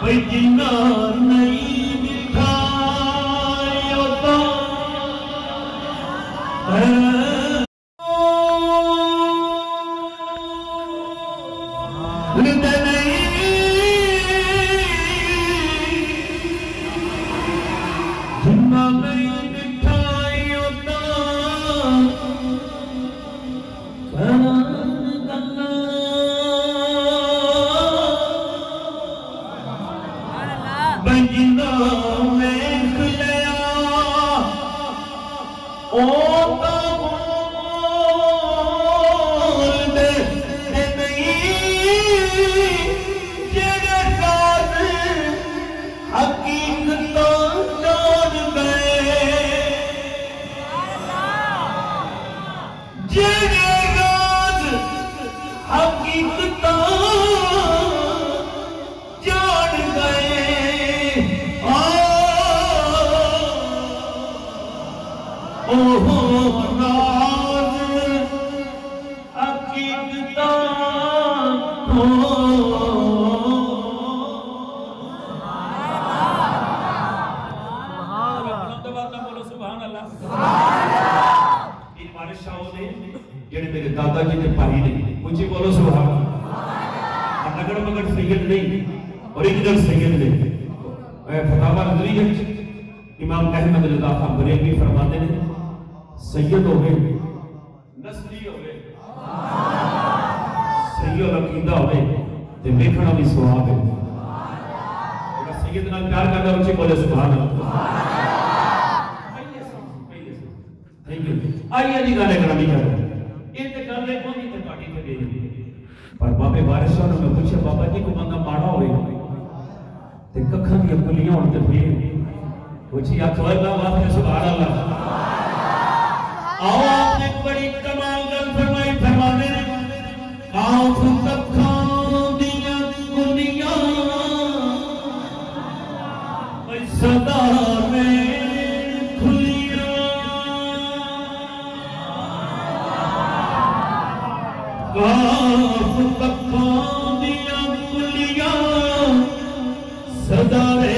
جنا نہیں دکھایا امام احمد رضا خان بریلوی فرماتے ہیں سید ہوئے نسلی ہوئے سید عقیدہ ہوئے تے دیکھنا بھی ثواب ہے سید نال پیار کرنا اچھی بولے سبحان اللہ آئیے جی گانے کرنا نہیں کرنا یہ تے گانے کون نہیں تے پاٹی تے گئی پر بابے بارش شاہ نے میں پوچھا بابا جی کو بندہ ماڑا ہوئے تے ککھاں دی کلیاں ہون تے پھر وچی آپ سوال اللہ بات ہے سبحان اللہ آؤ آپ نے ایک بڑی کمال گل فرمائی فرمانے آؤ ککھاں دیاں کلیاں صدا میں کھلیاں کاف ککھاں دیاں کلیاں صدا میں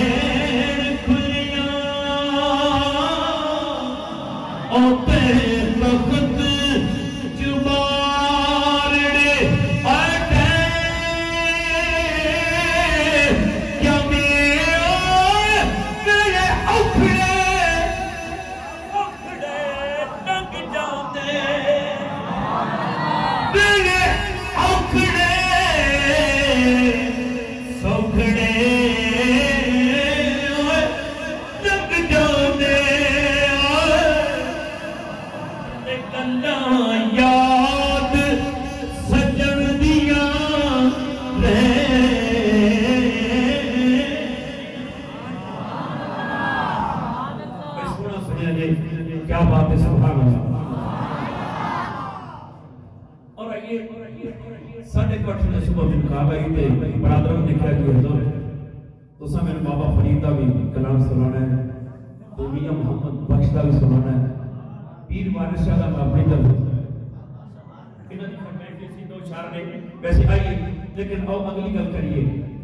ویسے آئیے لیکن آؤ اگلی گل کریے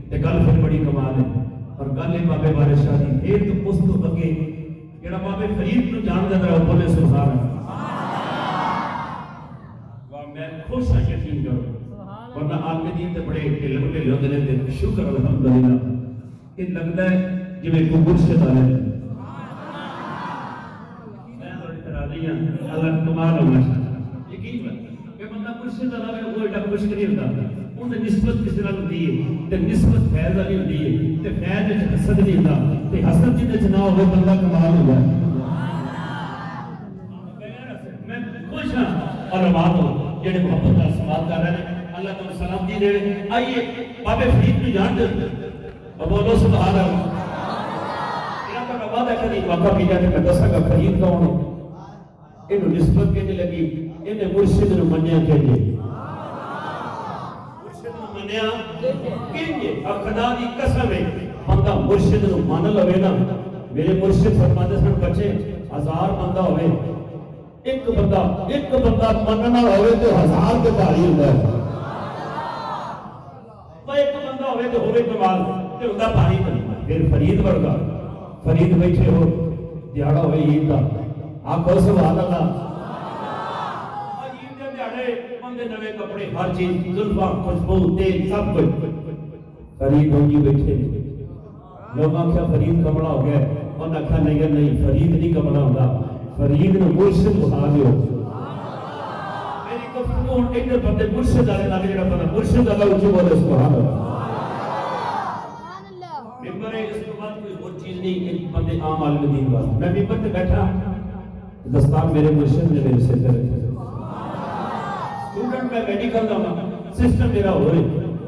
تے گل پھر بڑی کمال ہے اور گل ہے بابے بارش شاہ دی پھر تو اس تو اگے جڑا بابے فرید نو جان دے رہا بولے سبحان اللہ واہ میں خوش ہوں یقین کرو ورنہ آپ کے دین تے بڑے ڈھل ڈھل ہوندے نے تے شکر الحمدللہ یہ لگتا ہے جویں کوئی مرشد آ رہا ہے میں بڑی راضی ہوں اللہ کمال ہو ماشاءاللہ یقین ہے کہ بندہ مرشد آ رہا ہے وہ ایڈا خوش نہیں ہوتا ان کی نسبت کسی نال ہوندی ہے تے نسبت فیض والی ہوندی ہے تے فیض وچ حسد نہیں ہوندا تے حسد جے وچ نہ ہوے بندہ کمال ہو جائے میں خوش ہاں اور بات ہو جڑے محبت نال سماعت کر رہے ہیں اللہ تعالی سلام دی دے آئیے بابے فرید نو جان دے بولو سبحان اللہ انہاں دا وعدہ ہے کہ واقعہ بھی جاتے میں دساں گا فرید کون ہے انہوں نسبت کہنے لگی انہیں مرشد نو منیا کہنے مرشد نو منیا کہنے اور خدا دی قسم ہے بندہ مرشد نو مان لوے نا میرے مرشد فرماتے سن بچے 1000 بندہ ہوئے ایک بندہ مننا ہوئے تو 1000 کے بھاری ہوتا ہے ایک بندہ ہوئے تو ہوئے کمال تے اوندا پانی بنی پھر فرید ورگا فرید بیٹھے ہو دیہڑا ہوئے عید دا آکھو سبحان اللہ عید دے دیہڑے بندے نوے کپڑے ہر چیز زلفاں خوشبو تیل سب کچھ فرید ہو جی بیٹھے لوگ آکھیا فرید کمڑا ہو گیا انہاں آکھیا نہیں فرید نہیں کمڑا ہوگا فرید نے مرشد بنا دیو میری گفتگو ادھر بندے مرشد والے نال جڑا بندہ مرشد والا اونچی بولے سبحان اللہ ممبر ہے اس کے بعد کوئی اور چیز نہیں ایک بندے عام عالم دین واسطے میں ممبر پہ بیٹھا دستار میرے مرشد نے میرے سر پہ رکھا اسٹوڈنٹ میں میڈیکل دا سسٹم میرا ہوئے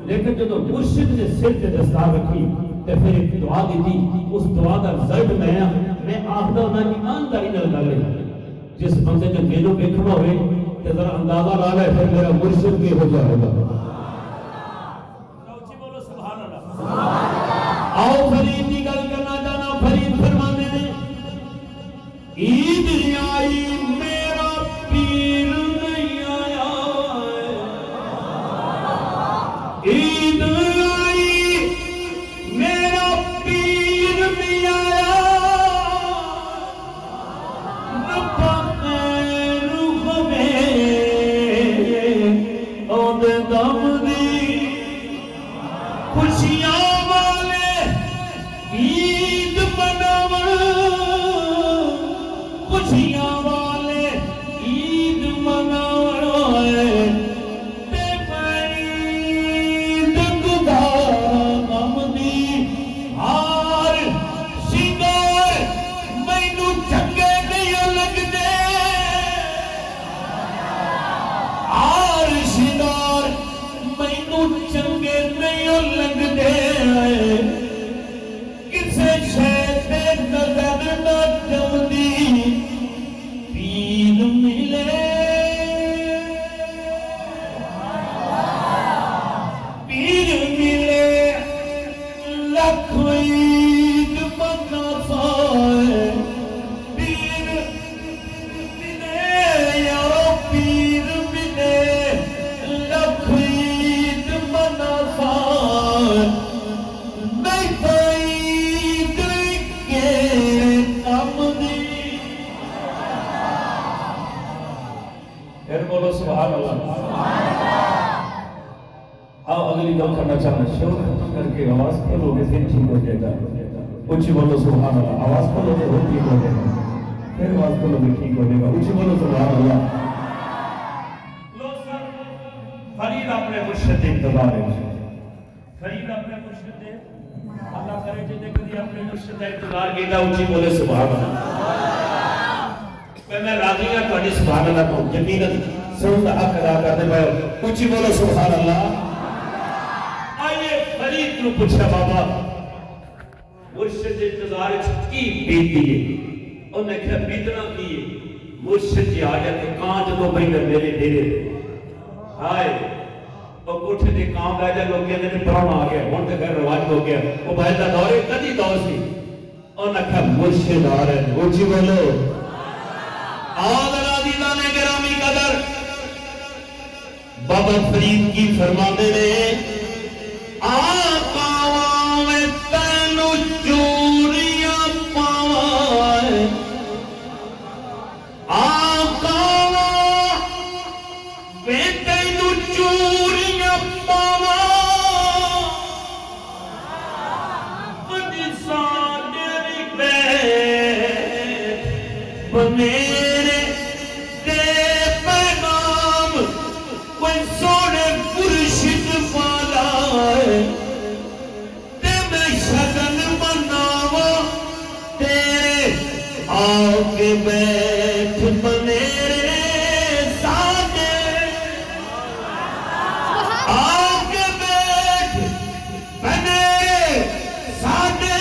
لیکن جو مرشد نے سر پہ دستار رکھی تے پھر ایک دعا دیتی اس دعا کا رزلٹ میں آخدا ہونا ایمانداری نال گل ہے جس بندے جو دلوں ویکھنا ہوئے تے ذرا اندازہ لا لے پھر میرا مرشد کی ہو جائے گا اونچی بولو سبحان اللہ آؤ فرید کی گل کرنا چاہنا فرید فرماندے نے عید آئی میرا پیر نہیں آیا عید آئی میرا پیر نہیں آیا ربا خیر خبے اون دم دی خوشیاں والے عید مناون خوشیاں والے عید مناون تے عید گزار غم دی ہار شنگار مینوں چنگے نہیں لگدے ہار شنگار مینوں چنگے نہیں لگدے کسے شے تے نظر نہ جمدی پیر ملے پیر ملے لکھ عید منا سائے پیر ملے یارو پیر ملے لکھ عید منا سائے نہیں تو عید کے کم دی پھر بولو سبحان اللہ آؤ اگلی گل کرنا چاہنا شور ختم کر کے آواز کھولو گے پھر ٹھیک ہو جائے گا اونچی بولو سبحان اللہ آواز کھولو گے پھر ٹھیک ہو جائے گا پھر آواز کھولو گے ٹھیک ہو جائے گا اونچی بولو سبحان اللہ لو سر فرید اپنے مرشد انتظار ہے فرید اپنے مرشد دے اللہ کرے جے کدی اپنے مرشد کا انتظار کیتا اونچی بولے سبحان اللہ میں راضی ہوں تہاڈی سبحان اللہ کو یقیناً سن دا حق ادا کرنے پے اونچی بولو سبحان اللہ آئیے فرید نو پوچھا بابا مرشد انتظار کی بیتی ہے انہوں نے کہا بیتنا کی ہے مرشد جی آ جاتے کان جدو بہتر میرے ڈیرے آئے وہ کوٹھے دے کام بہ جائے لوگ کہتے ہیں پرانا آ گیا ہون تے گھر رواج ہو گیا وہ بہتا دورے کدی دور سی انہوں نے کہا مرشد آ رہے ہیں اونچی بولو آدھر عزیزان گرامی قدر بابا فرید کی فرمانے نے آقا میں تینو چوریاں پاوائے آقا میں تینو چوریاں پاوائے بڑی ساڑی بیٹھ بنے آگے بیٹھ بنیرے ساجے آگے بیٹھ بنیرے ساجے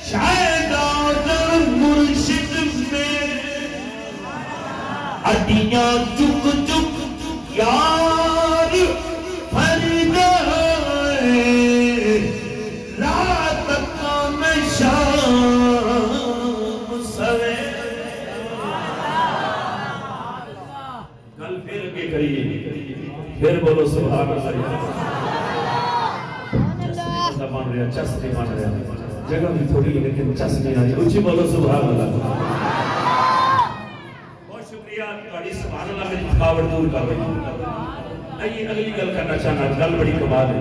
شاید آدر مرشد میں اڈیاں چک چک یار فرید رات کا میں پھر بولو سبحان اللہ رہا چس نہیں بن رہا جگہ بھی تھوڑی لیکن چس نہیں آ رہی اچھی بولو سبحان اللہ بہت شکریہ تھوڑی سبحان اللہ میری تھکاوٹ دور کر رہی آئیے اگلی گل کرنا چاہنا گل بڑی کمال ہے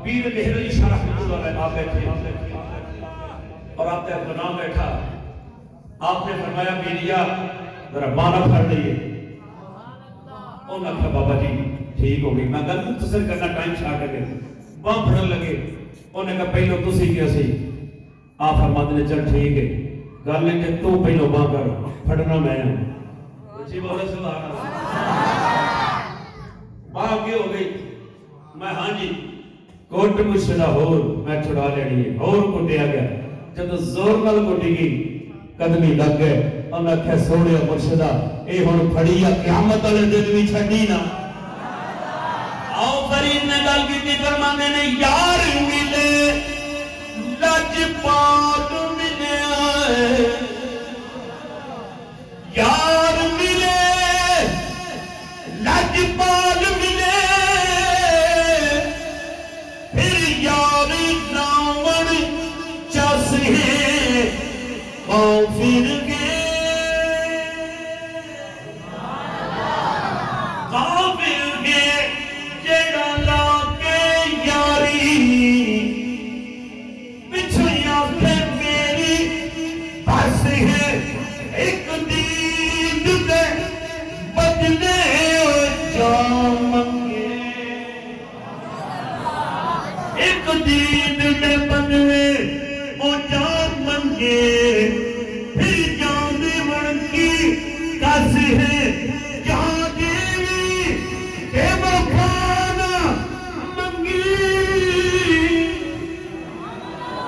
پیر مہر علی شاہ رحمۃ اللہ علیہ آپ بیٹھے اور آپ کا نام بیٹھا آپ نے فرمایا بیریا ذرا بانا پھڑ لئیے انہوں نے کہا بابا جی ٹھیک ہو گئی میں گل مختصر کرنا ٹائم چھا کر کے باں پھڑن لگے انہوں نے کہا پہلو تو سی کیا سی آپ فرماتے نے چل ٹھیک ہے گل ہے کہ تو پہلو باں کر پھڑنا میں جی بولے سبحان اللہ باں آگے ہو گئی میں ہاں جی کوٹ مرشدہ ہور میں چھڑا لینی ہے ہور کٹیا گیا جب زور نال کٹی گئی قدمی لگ گئے انہوں نے کہا سوڑے مرشدہ اے ہون پھڑی یا قیامت والے دن بھی چھڑی نا آؤ فرید نے گل کی تھی فرمانے نے یار ملے لج پاک ملے آئے یار ملے لج پاک ملے پھر یار نامن چس ہے آؤ پھر گئے قابل گئے جڑا لا کے یاری پچھویاں پہ میری بس ہے ایک دید دے بدلے جان منگے ایک دید دے بدلے وہ جان منگے پھر جان دیوان کی کس ہے جان دیوی اے مکھانا منگی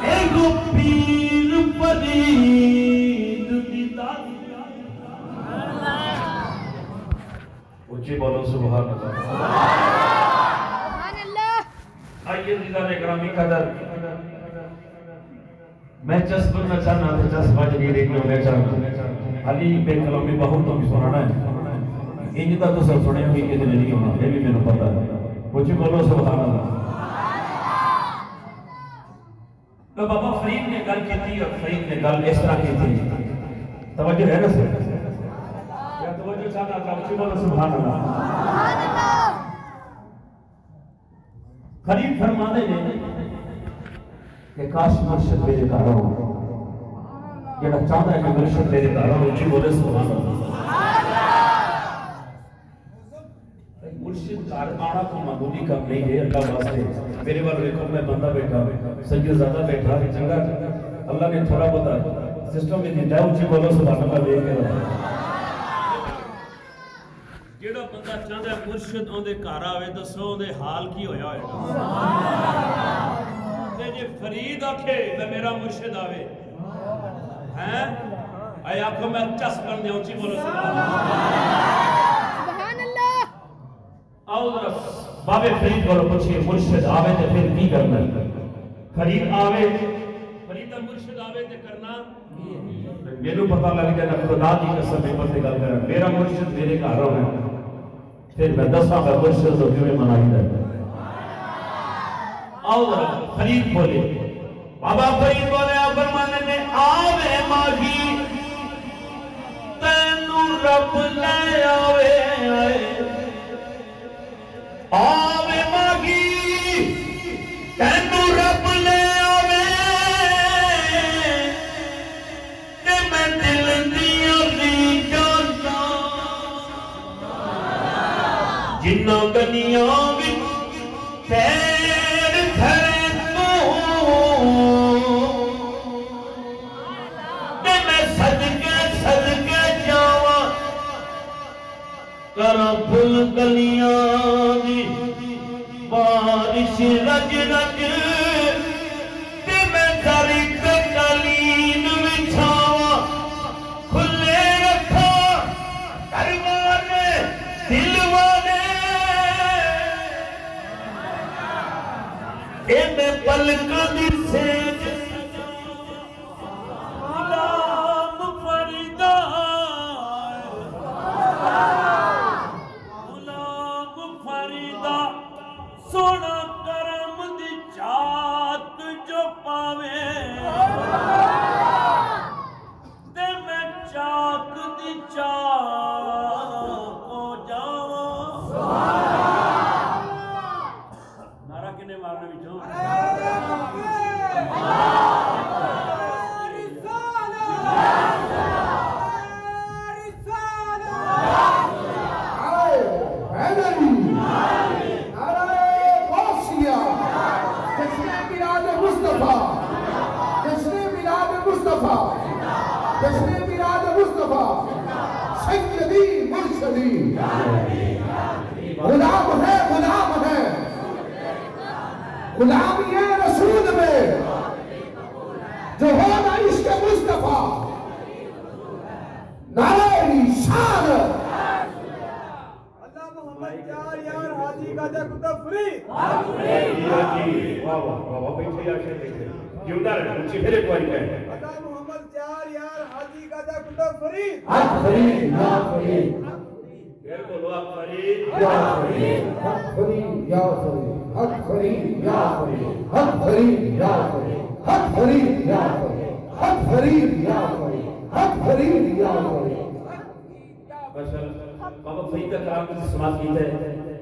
اے گو پیر پرید دیتا اچھی بولو سبحان اللہ آئیے دیدہ نے گرامی قدر میں چس بننا چاہنا تھا چس بج نہیں دیکھنا میں چاہنا علی بے کلامی بہتوں بھی سنانا ہے انجدہ تو سب سنے ہوئی کہ دن نہیں ہونا یہ بھی میں نے پتا ہے کچھ بولو سبحان اللہ تو بابا فرید نے گل کی تھی اور فرید نے گل اس طرح کی تھی توجہ ہے نا سر یا توجہ چاہنا تھا کچھ بولو سبحان اللہ فرید فرمانے نے کہ کاش مرشد میرے گھر ہو جڑا چاہتا ہے کہ مرشد میرے گھر ہو اچھی بولے سبحان اللہ مرشد گھر آنا تو معمولی کام نہیں ہے اللہ واسطے میرے بار دیکھو میں بندہ بیٹھا سید زیادہ بیٹھا چنگا اللہ نے تھوڑا بتا سسٹم میں دیتا ہے اچھی بولو سبحان اللہ دیکھ کے رہا جڑا بندہ چاہتا ہے مرشد اون دے گھر آوے دسو اون دے حال کی ہویا ہوئے گا جے فرید آکھے میں میرا مرشد آوے ہیں اے آنکھوں میں چس بن دیا اونچی بولو سبحان اللہ آؤ ذرا بابے فرید بولو پوچھئے مرشد آوے تے پھر کی کرنا ہے فرید آوے فرید مرشد آوے تے کرنا میرے پتہ لگ جائے نہ خدا دی قسم میں پتے گل کرا میرا مرشد میرے گھر ہونا پھر میں دساں کا مرشد ہو کیوں منائی ہے آؤ فرید بولے بابا فرید بولے آپ فرمانے میں آوے ماغی تینو رب لے آوے آوے ماغی تینو رب لے آوے کہ میں دل دیا لی جانا جنہ گنیاں بھی پھل گلیاں دی بارش رج رج تے میں داری کٹالین بچھاواں کھلے رکھا دروازے دل والے اے میں پلکاں دی سیج غلام فریدا سونا کرم دی چاہ کنے مارنے بچوں غلام ہے غلامی ہے رسول میں جو ہونا عشق مصطفیٰ نعرہ رسالت اللہ محمد چار یار حاجی کا جا کتب فری واہ بیٹھے آشے دیکھے جیوندہ رہے اونچی پھر ایک باری کہے اللہ محمد چار یار حاجی کا جا کتب فری حق فرید یا فرید پھر بولو آپ فرید یا فرید حق فرید یا فرید حق فرید یا فرید حق فرید یا فرید حق فرید یا فرید حق فرید یا فرید حق فرید یا فرید بابا فرید کا کلام کسی سماعت کیتا ہے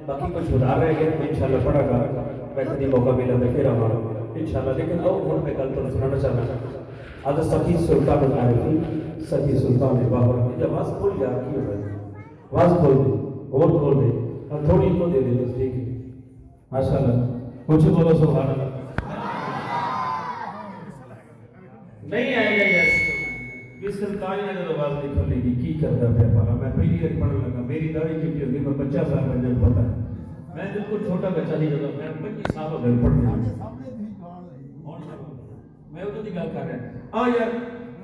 باقی کچھ ادھار رہ گئے تو انشاءاللہ پڑھا گا میں کدی موقع ملا تو پھر ہمارا انشاءاللہ لیکن دو گھوڑ میں کل تو سنانا چاہنا حضرت سخی سلطان العارفین سخی سلطان بابر کی آواز کھول گیا کی ہو رہا ہے آواز کھول دے اور کھول دے اور تھوڑی تو دے دے بس ٹھیک ہے ماشاءاللہ کچھ بولو سبحان اللہ نہیں آئے گا یار یہ سلطان نے جو آواز نہیں کھولے گی کی کرتا ہے پالا میں پہلی بار پڑھنے لگا میری داڑھی چٹی ہوگی میں 50 سال میں جب پتا ہے میں بالکل چھوٹا بچہ نہیں جگہ میں 25 سال ہو گئے پڑھنے میں وہ تو گل کر رہا ہوں یار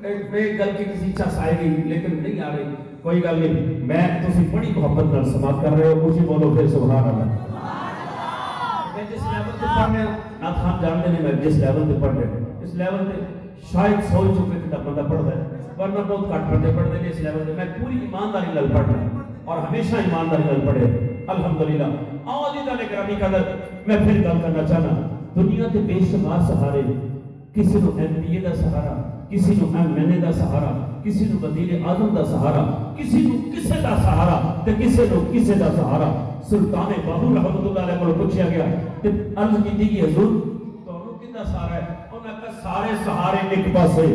میں گل کی کسی چس آئے گی لیکن نہیں آ رہی کوئی گل نہیں میں تسی بڑی محبت نال سماعت کر رہے ہو کچھ بولو پھر سبحان اللہ میں جس لیول تے پڑھنے نہ خان جانتے نہیں میں جس لیول تے پڑھ رہے اس لیول تے شاید سوچ چکے کہ بندہ پڑھتا ہے ورنہ بہت کٹ پڑھتے ہیں اس لیول تے میں پوری ایمانداری نال پڑھ رہا ہوں اور ہمیشہ ایمانداری نال پڑھے الحمدللہ آج دی گرامی قدر میں پھر گل کرنا چاہنا دنیا تے بے شمار سہارے کسی نو ایم پی اے دا سہارا کسی نو ایم این اے دا سہارا کسی نو وزیر اعظم دا سہارا کسی نو کسے دا سہارا تے کسے نو کسے دا سہارا سلطان باہو رحمت اللہ علیہ کو پوچھا گیا تے عرض کیتی کہ حضور تانوں کیندا سہارا ہے انہاں کہا سارے سہارے ایک پاسے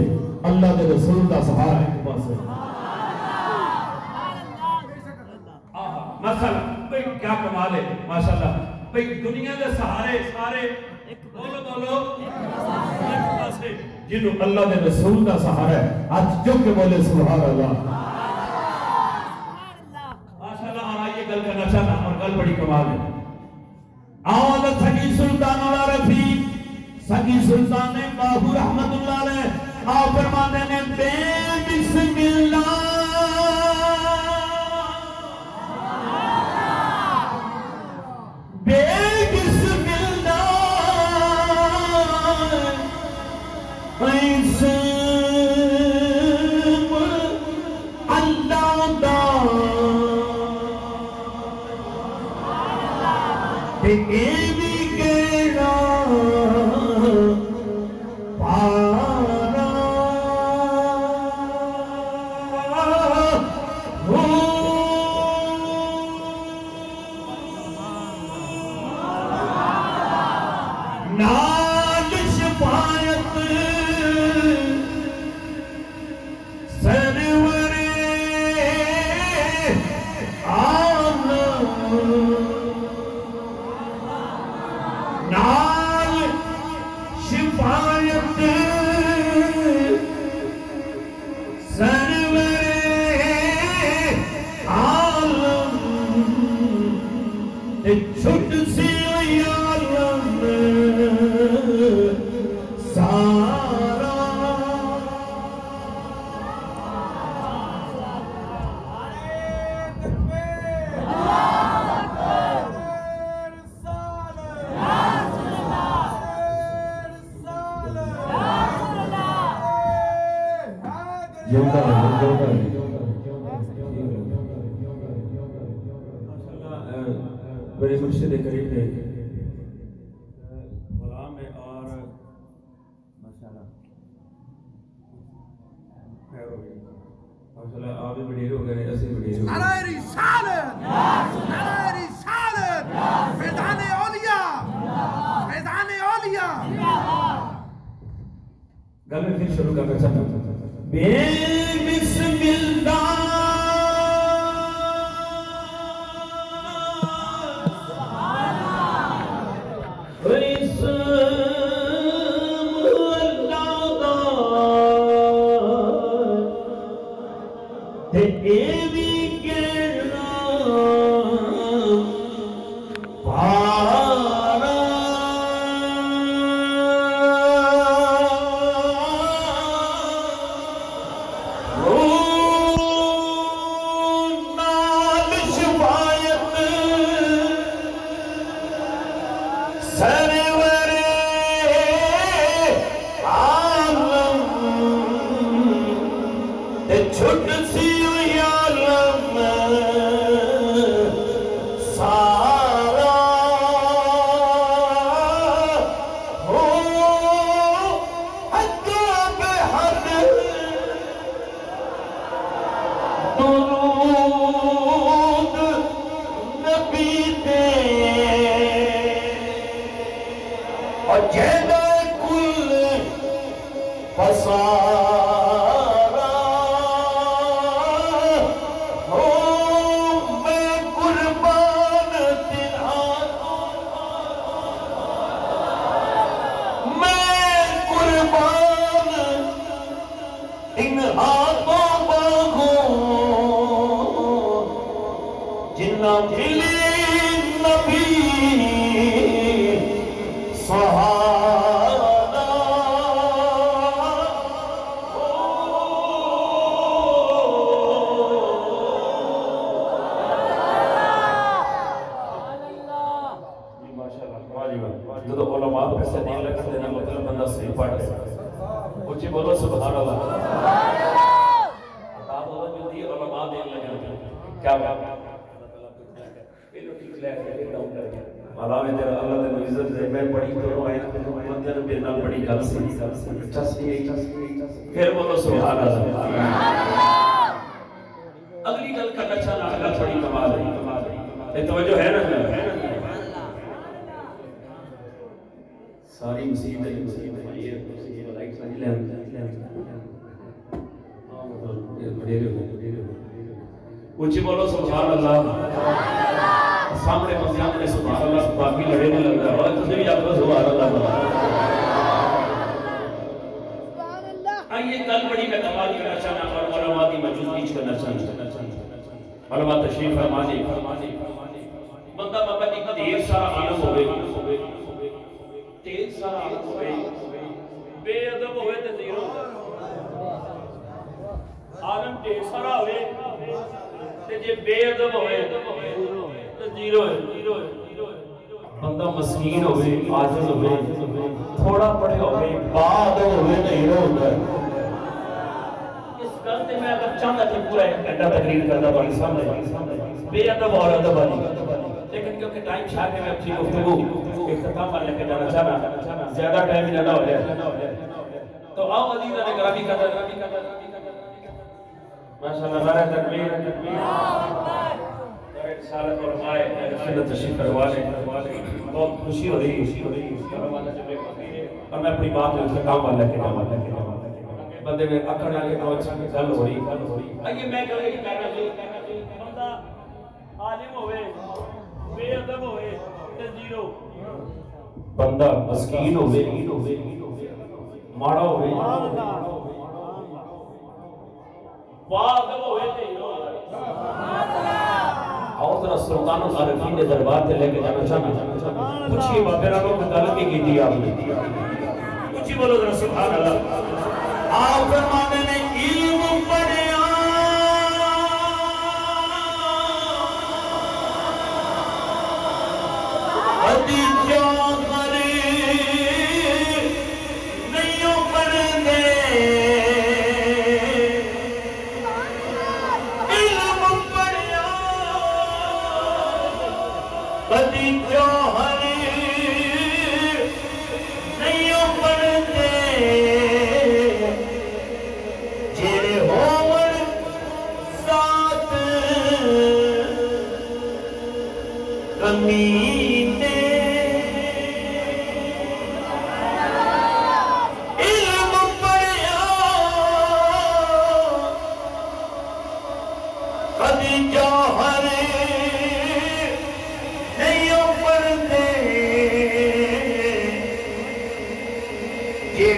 اللہ دے رسول دا سہارا ایک پاسے مثلا بھئی کیا کمال ہے ماشاءاللہ بھئی دنیا دے سہارے سارے بولو بولو ایک پاسے جنہوں اللہ دے رسول دا سہارا ہے آج جو کہ بولے سبحان اللہ ماشاءاللہ اور آئیے گل کرنا چاہنا اور گل بڑی کمال ہے آوازہ سگی سلطان العارفین سگی سلطان باہو رحمت اللہ علیہ آؤ فرمانے نے بے بسم اللہ بے بسم اللہ اسم اللہ دا تے ایوی کیڑا پارا نال شفاعت سرور عالم نال شفاعت سرور عالم چھٹ سی عالم سارا بڑے مرشد کریم تھے غلام میں اور ماشاءاللہ خیر ہو گئی ماشاءاللہ آپ بھی بڑی ہو گئے ایسے بڑی ہو گئے نعرہ رسالت نعرہ رسالت فیضان اولیاء گل میں پھر شروع کرنا چاہتا ہوں بے بسم اللہ اگلی گل کرنا چاہنا اللہ بڑی کمال ہے یہ توجہ ہے نا ساری مصیبت اونچی بولو سبحان اللہ سامنے مزیان نے سبحان اللہ باقی لڑے نہیں لگ رہا ہے تجھے بھی آپ کو سبحان اللہ بنا آئیے کل بڑی میں کمال کرنا چاہنا اور علماء کی موجودگی کرنا چاہنا علماء تشریف فرمانے بندہ بابا کی دیر سارا عالم ہوئے دیر سارا عالم ہوئے بے ادب ہوئے تو دیر ہوئے عالم دیر سارا ہوئے تو جے بے ادب ہوئے تو دیر ہوئے بندہ مسکین ہوئے عاجز ہوئے تھوڑا پڑے ہوئے بعد ہوئے نہیں ہوتا اس گلتے میں اگر چاہتا کہ پورا ایک گھنٹہ تقریر کرنا بڑی سامنے بے ادب اور ادب والی لیکن کیونکہ ٹائم چھا کے میں اپنی گفتگو اختتام پر لے کے جانا چاہنا زیادہ ٹائم ہی زیادہ ہو جائے تو آؤ عزیزہ نے گرامی قدر ماشاءاللہ نعرہ تکبیر رسالت اور مائے خدمت تشریف کروانے بہت خوشی ہو رہی اور میں اپنی بات میں اختتام پر لے کے جانا بندے میں اکڑ آگے پہنچ کے گل ہو رہی آئیے میں کہوں گی بندہ عالم ہوئے بے ادب ہوئے زیرو بندہ مسکین ہوئے ماڑا ہوئے واقب ہوئے زیرو اور ذرا سلطان العارفین کے دربار سے لے کے جانا چاہنا پوچھئے بابیرانوں میں غلط کی کی دی آپ نے پوچھئے بولو ذرا سبحان اللہ آپ فرمانے نے علم پڑھیا ادھی جاغرے نہیں پڑھنے علم پڑھیا ادھی جاغرے نہیں پڑھنے جیرے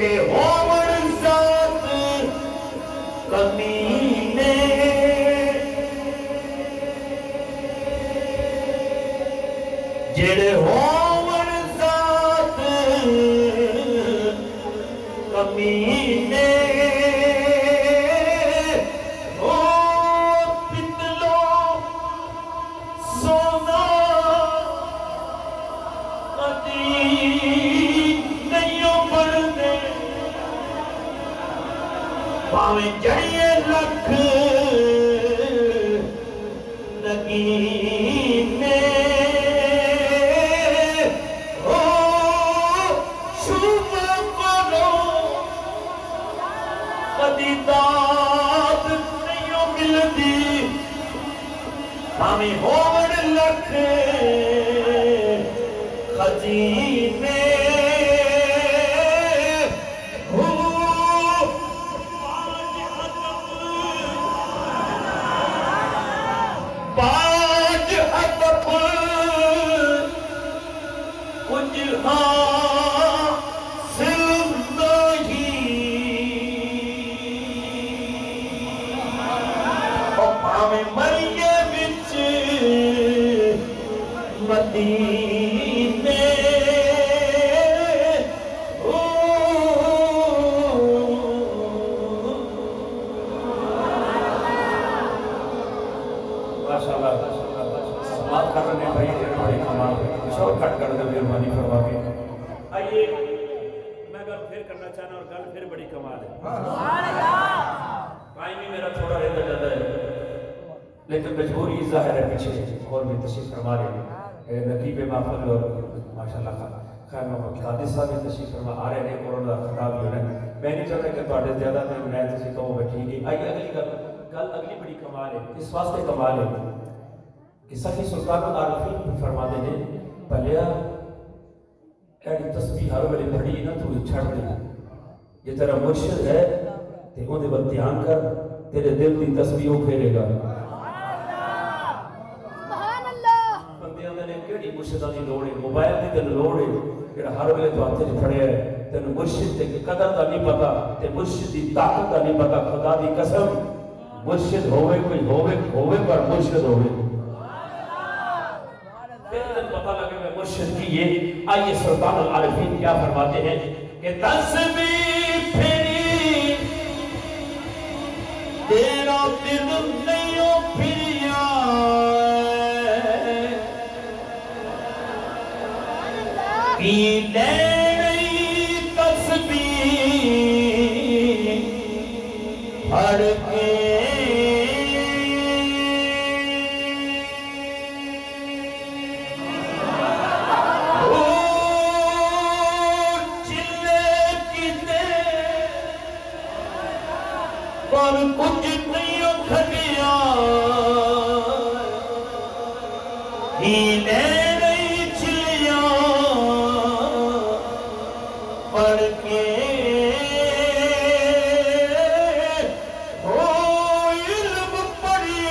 جڑے ہوون ذات کمینے جڑے ہوون ذات کمینے او پتلو سونا کدی نہیں بڑھنے پاویں جڑیے لکھ نگینے داد نہیں ملدی ہمیں ہوڑ لکھ خزینے باج ادب کچھ مریے بچ مدینے ماشاءاللہ سماعت کر رہے ہیں بھائی بڑی کمال شور کٹ کر دے مہربانی فرما کے آئیے میں گل پھر کرنا چاہنا اور گل پھر بڑی کمال ہے ٹائم ہی میرا تھوڑا رہتا جاتا ہے لیکن مجبوری ظاہر ہے پیچھے اور بھی تشریف فرما رہے ہیں نقیب محفل اور ماشاءاللہ خیر محمد قادر صاحب بھی تشریف فرما آ رہے ہیں اور انہوں کا خطاب بھی ہونا ہے میں نہیں چاہتا کہ تھوڑے زیادہ دن میں تسی کہوں گا ٹھیک ہے آئیے اگلی گل اگلی بڑی کمال ہے اس واسطے کمال ہے کہ سخی سلطان العارفین فرماتے ہیں پلیا ایڈی تسبیح ہر ویلے پڑھی نہ تو چھڑ دے یہ تیرا مرشد ہے تے اون دے ول دھیان کر تیرے دل دی تسبیح پھیرے گا مرشدہ دی لوڑے موبائل دی دل لوڑے جڑا ہر ویلے تو ہاتھ وچ پھڑیا ہے تینوں مرشد دی قدر دا نہیں پتا تے مرشد دی طاقت دا نہیں پتا خدا دی قسم مرشد ہوے کوئی ہوے پر مرشد ہوے پھر تن پتہ لگے میں مرشد کی یہ آئیے سلطان العارفین کیا فرماتے ہیں کہ تسبیح پھیری تیرا دل نہیں پھریا لینی تسبیح پڑھ کے چلے کتے پر کچھ نہیں کھٹیا پڑھ کے ہو علم پڑھی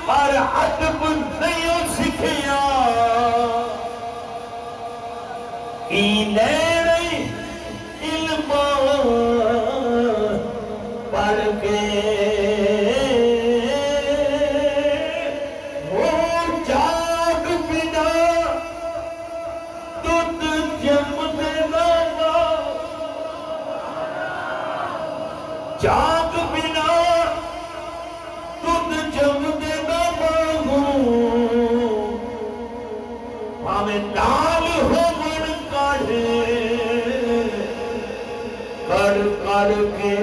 ہر ادب نہیں سکھیا علم پڑھ کے جاگ بنا تُد جم دے نہ مانگوں ہمیں نال ہو من کاڑھے کر کے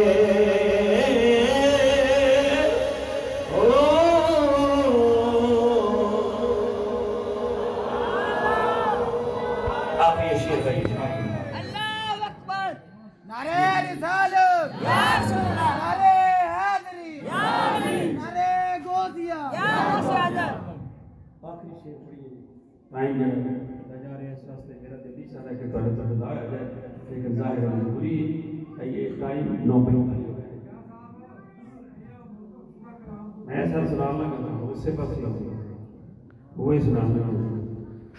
آپ یہ شیر ہے اللہ اکبر نعرہ رسالت یا رسول اللہ نعرہ حیدری یا علی نعرہ غوثیہ یا سعادت آخری شیر پڑھیے ٹائم جا رہے ہیں اس واسطے میرا دل نہیں چاہتا کہ تھوڑے تھوڑے دعا جائے لیکن ظاہر ہے مجبوری ہے یہ ٹائم 9 بجے میں سر سنانا کرتا ہوں اس سے پاس لگوں وہی سنانا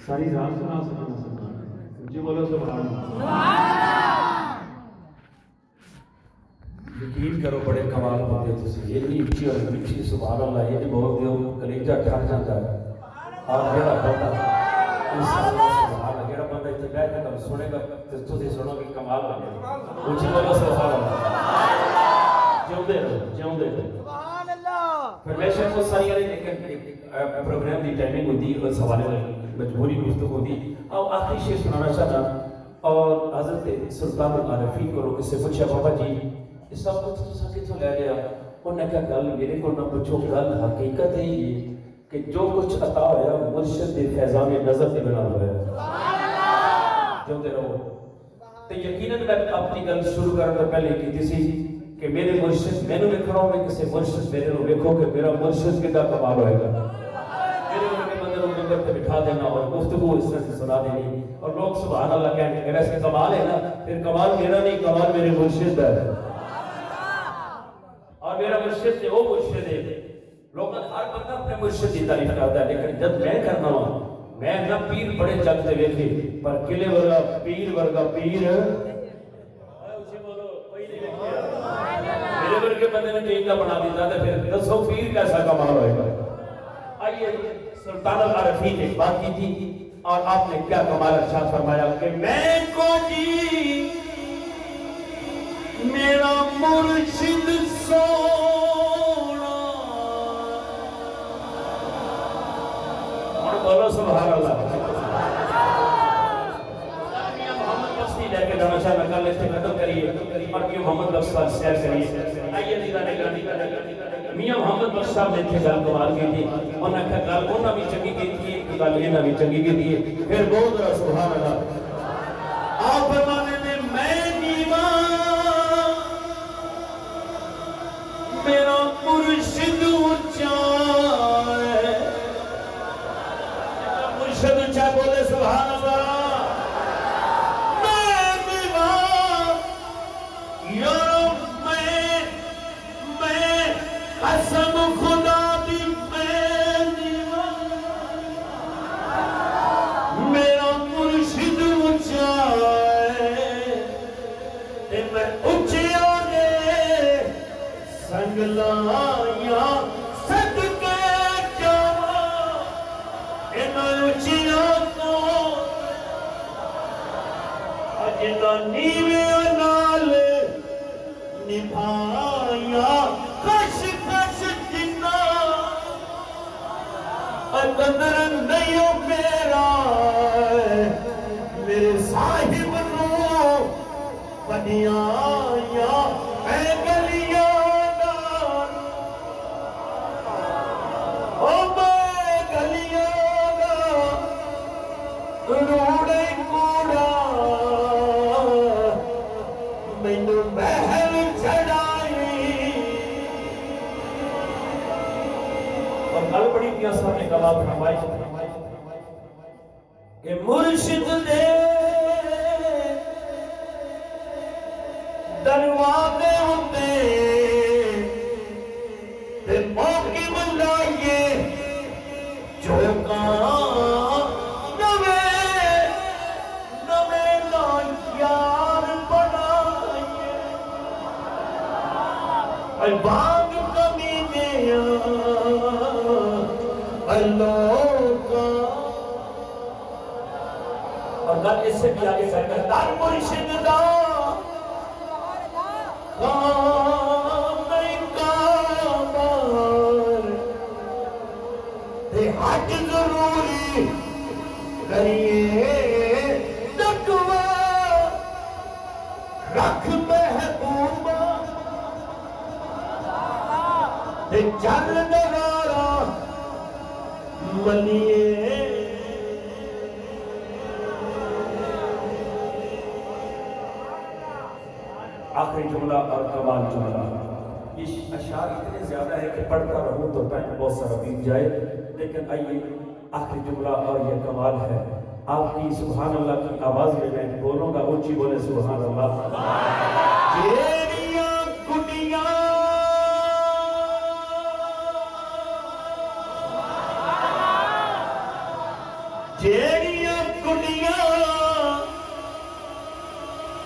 ساری رات سنا جی بولو سبحان اللہ. یقین کرو بڑے کمال ہوتے ہیں تسی اتنی اچھی اور میٹھی سبحان اللہ یہ بول دیو کلیجہ ٹھر جاتا ہے. اور جڑا بندہ سبحان اللہ جڑا بندہ اتنے بیٹھ کے تم سنے گا تے تسی سنو گے کمال ہو گیا. اچھی بولو سبحان اللہ. جیوندے رہو سبحان اللہ. پرمیشن کو ساری علی لیکن پروگرام دی ٹائمنگ ہوتی ہے اس حوالے میں مجبوری گفتگو ہوتی. اور آخری شعر سنانا چاہتا اور حضرت سلطان العارفین کو اس سے پوچھا بابا جی اس سب کچھ تو کتوں لے لیا. انہوں نے کہا گل میرے کو نہ پوچھو گل حقیقت ہے یہ کہ جو کچھ عطا ہوا مرشد کے فیضان نظر سے بنا ہوا ہے. جوندے رہو. تو یقیناً میں اپنی گل شروع کرنے سے پہلے کی تھی کہ میرے مرشد میں نے لکھ رہا ہوں میں کسی مرشد میرے کو دیکھو کہ میرا مرشد کتنا کمال ہوئے گا. میرے ان کے بندے نمبر پہ بٹھا دینا اور گفتگو اس طرح سے سنا دینی اور لوگ سبحان اللہ کہیں گے ویسے کمال ہے نا پھر کمال میرا نہیں کمال میرے مرشد ہے. اور میرا مرشد سے وہ مرشد ہے. لوگ ہر بندہ اپنے مرشد کی تعریف کرتا ہے لیکن جب میں کرنا ہوں میں نہ پیر بڑے جگ سے دیکھے پر قلعے ورگا پیر میرے ورگے بندے نے ٹیم کا بنا دیتا تھا پھر دسو پیر کیسا کمال ہوئے گا. آئیے سلطان العارفین نے بات کی تھی اور آپ نے کیا کمال ارشاد فرمایا کہ میں کو جی میرا مرشد سونا. اور بولو سبحان اللہ. محمد بخشی لے کے جانا چاہتا کل اس سے قدر کریے اور کہ محمد بخش صاحب سیر کریے. آئیے میاں محمد بخش صاحب نے تھے گل کمال کی تھی. انہوں نے کہا گل انہوں بھی چنگی کی تھی ایک گل انہوں بھی چنگی کی تھی. پھر بہت رہا سبحان اللہ. آپ فرمانے میں نیواں میرا مرشد اونچا ہے. مرشد اونچا بولے سبحان اللہ. میں نیواں یارو میں قسم خدا دی میں نیواں میرا مرشد اونچا ہے تے میں اونچیا دے سنگلایا صدقے جاواں انہاں اونچیاں تو اجدا نیویں نال نبھایا خش خش جنا قدر نہیں ہو میرا میرے صاحب نو بنیاں اے گلیاں او میں گلیاں روڑے کوڑا مینوں محل چڑھائی. اور گل بڑی کیا سامنے کا بات فرمائی کہ مرشد دے دروازے ہوتے تے موقع بلائیے جو کام نوے یار بنائیے. الباغ کمینے اللہ کا. اور گل اس سے بھی آگے چل کر در مرشد دا کام کامار تے حج ضروری کریے تقوی رکھ محبوبہ تے چل نگارا ملیے. آخری جملہ اور کمال جملہ. یہ اشعار اتنے زیادہ ہے کہ پڑھتا رہوں تو ٹائم بہت سارا بیت جائے لیکن آئیے آخری جملہ اور یہ کمال ہے. آپ کی سبحان اللہ کی آواز میں بولوں گا اونچی بولے سبحان اللہ. جیڑیاں کٹیاں جیڑیاں کٹیاں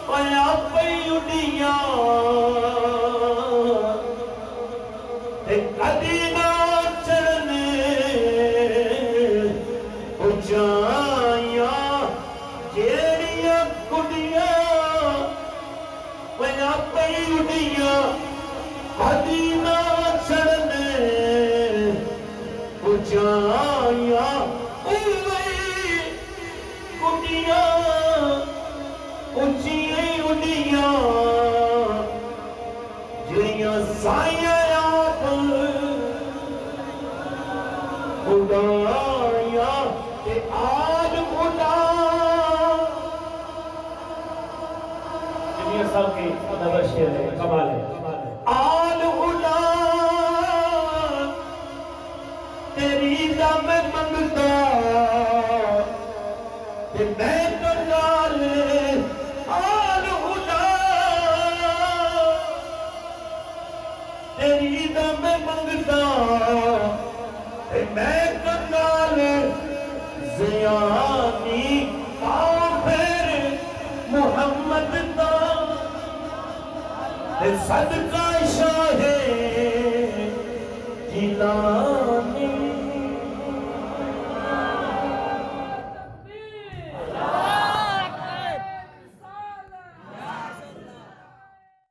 پیا پئی اڈیاں تے کدی نہ چڑھنے اچائیاں جیڑیاں کڑیاں پیا پئی اڈیاں کدی نہ چڑھنے اچائیاں کڑیاں اچھیاں اڈیاں جڑیاں سائیاں آپ اڈائیاں تے آج اڈا جنیاں صاحب کی نظر شیر ہے کمال ہے آج اڈا تیری دا میں منگتا تے میں کنال آل اڈا تیری دا میں منگتا تے میں کنال زیانی کافر محمد دا تے صدقہ شاہ جیلانی